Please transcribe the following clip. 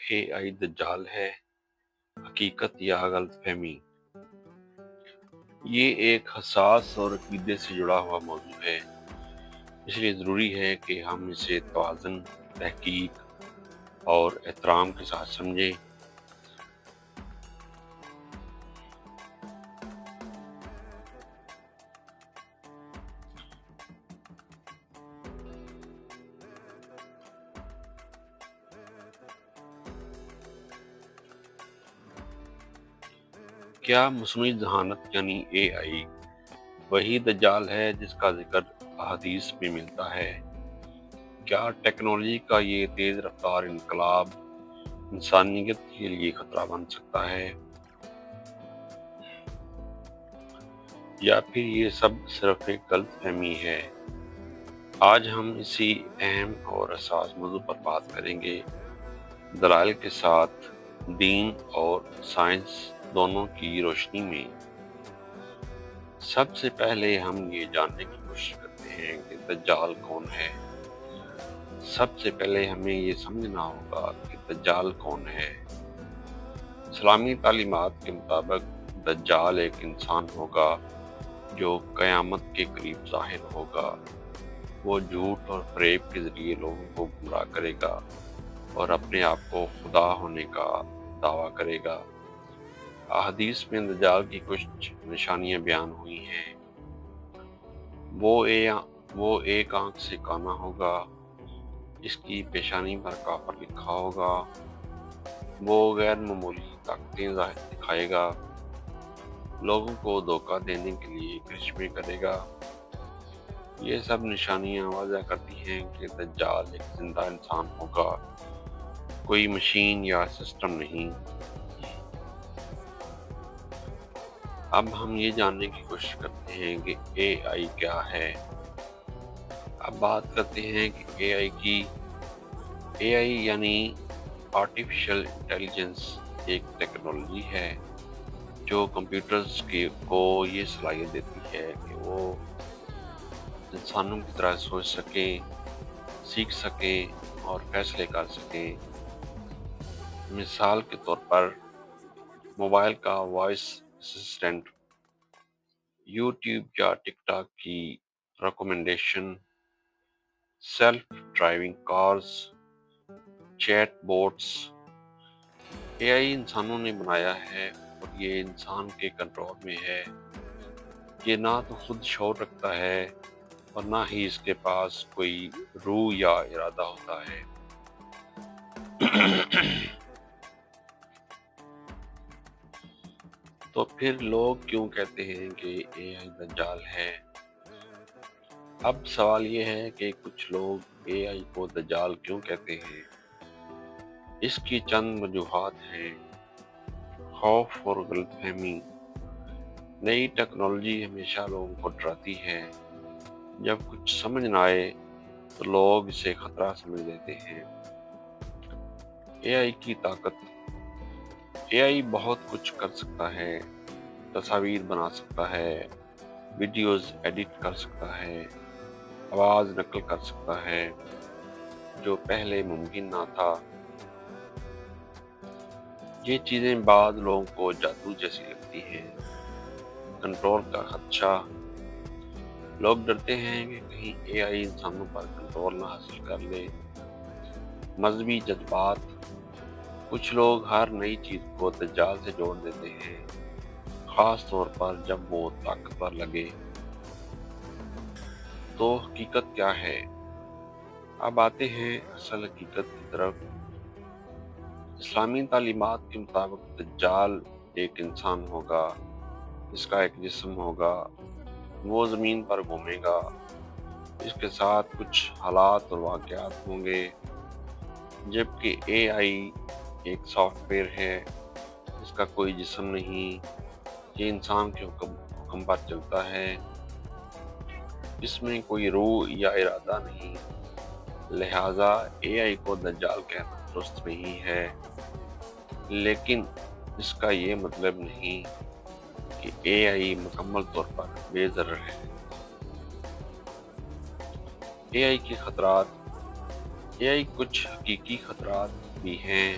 اے آئی دجال ہے، حقیقت یا غلط فہمی؟ یہ ایک حساس اور عقیدے سے جڑا ہوا موضوع ہے، اس لیے ضروری ہے کہ ہم اسے توازن، تحقیق اور احترام کے ساتھ سمجھیں۔ کیا مصنوعی ذہانت یعنی اے آئی وہی دجال ہے جس کا ذکر احادیث میں ملتا ہے؟ کیا ٹیکنالوجی کا یہ تیز رفتار انقلاب انسانیت کے لیے خطرہ بن سکتا ہے، یا پھر یہ سب صرف ایک غلط فہمی ہے؟ آج ہم اسی اہم اور حساس موضوع پر بات کریں گے، دلائل کے ساتھ، دین اور سائنس دونوں کی روشنی میں۔ سب سے پہلے ہم یہ جاننے کی کوشش کرتے ہیں کہ دجال کون ہے۔ سب سے پہلے ہمیں یہ سمجھنا ہوگا کہ دجال کون ہے۔ اسلامی تعلیمات کے مطابق دجال ایک انسان ہوگا جو قیامت کے قریب ظاہر ہوگا۔ وہ جھوٹ اور فریب کے ذریعے لوگوں کو گمراہ کرے گا اور اپنے آپ کو خدا ہونے کا دعویٰ کرے گا۔ احادیث میں دجال کی کچھ نشانیاں بیان ہوئی ہیں۔ وہ ایک آنکھ سے کانا ہوگا، اس کی پیشانی پر کافر لکھا ہوگا، وہ غیر معمولی طاقتیں دکھائے گا، لوگوں کو دھوکہ دینے کے لیے کرشمے کرے گا۔ یہ سب نشانیاں واضح کرتی ہیں کہ دجال ایک زندہ انسان ہوگا، کوئی مشین یا سسٹم نہیں۔ اب ہم یہ جاننے کی کوشش کرتے ہیں کہ اے آئی کیا ہے۔ اب بات کرتے ہیں کہ اے آئی یعنی آرٹیفیشل انٹیلیجنس ایک ٹیکنالوجی ہے جو کمپیوٹرز کو یہ صلاحیت دیتی ہے کہ وہ انسانوں کی طرح سوچ سکیں، سیکھ سکیں اور فیصلے کر سکیں۔ مثال کے طور پر موبائل کا وائس اسسٹنٹ، یوٹیوب یا ٹک ٹاک کی recommendation, self driving cars, chatbots. A I انسانوں نے بنایا ہے اور یہ انسان کے کنٹرول میں ہے۔ یہ نہ تو خود شعور رکھتا ہے اور نہ ہی اس کے پاس کوئی روح یا ارادہ ہوتا ہے۔ تو پھر لوگ کیوں کہتے ہیں کہ اے آئی دجال ہے؟ اب سوال یہ ہے کہ کچھ لوگ اے آئی کو دجال کیوں کہتے ہیں؟ اس کی چند وجوہات ہیں۔ خوف اور غلط فہمی۔ نئی ٹیکنالوجی ہمیشہ لوگوں کو ڈراتی ہے۔ جب کچھ سمجھ نہ آئے تو لوگ اسے خطرہ سمجھ لیتے ہیں۔ اے آئی کی طاقت۔ اے آئی بہت کچھ کر سکتا ہے، تصاویر بنا سکتا ہے، ویڈیوز ایڈٹ کر سکتا ہے، آواز نقل کر سکتا ہے، جو پہلے ممکن نہ تھا۔ یہ چیزیں بعض لوگوں کو جادو جیسی لگتی ہیں۔ کنٹرول کا خدشہ۔ لوگ ڈرتے ہیں کہ کہیں اے آئی انسانوں پر کنٹرول نہ حاصل کر لے۔ مذہبی جذبات۔ کچھ لوگ ہر نئی چیز کو دجال سے جوڑ دیتے ہیں، خاص طور پر جب وہ طاقتور لگے۔ تو حقیقت کیا ہے؟ اب آتے ہیں اصل حقیقت کی طرف۔ اسلامی تعلیمات کے مطابق دجال ایک انسان ہوگا، اس کا ایک جسم ہوگا، وہ زمین پر گھومے گا، اس کے ساتھ کچھ حالات اور واقعات ہوں گے۔ جبکہ اے آئی ایک سافٹ ویئر ہے، اس کا کوئی جسم نہیں، یہ انسان کے حکم پر چلتا ہے، اس میں کوئی روح یا ارادہ نہیں۔ لہٰذا اے آئی کو دجال کہنا درست نہیں ہے، لیکن اس کا یہ مطلب نہیں کہ اے آئی مکمل طور پر بے ضرر ہے۔ اے آئی کے خطرات۔ اے آئی کچھ حقیقی خطرات بھی ہیں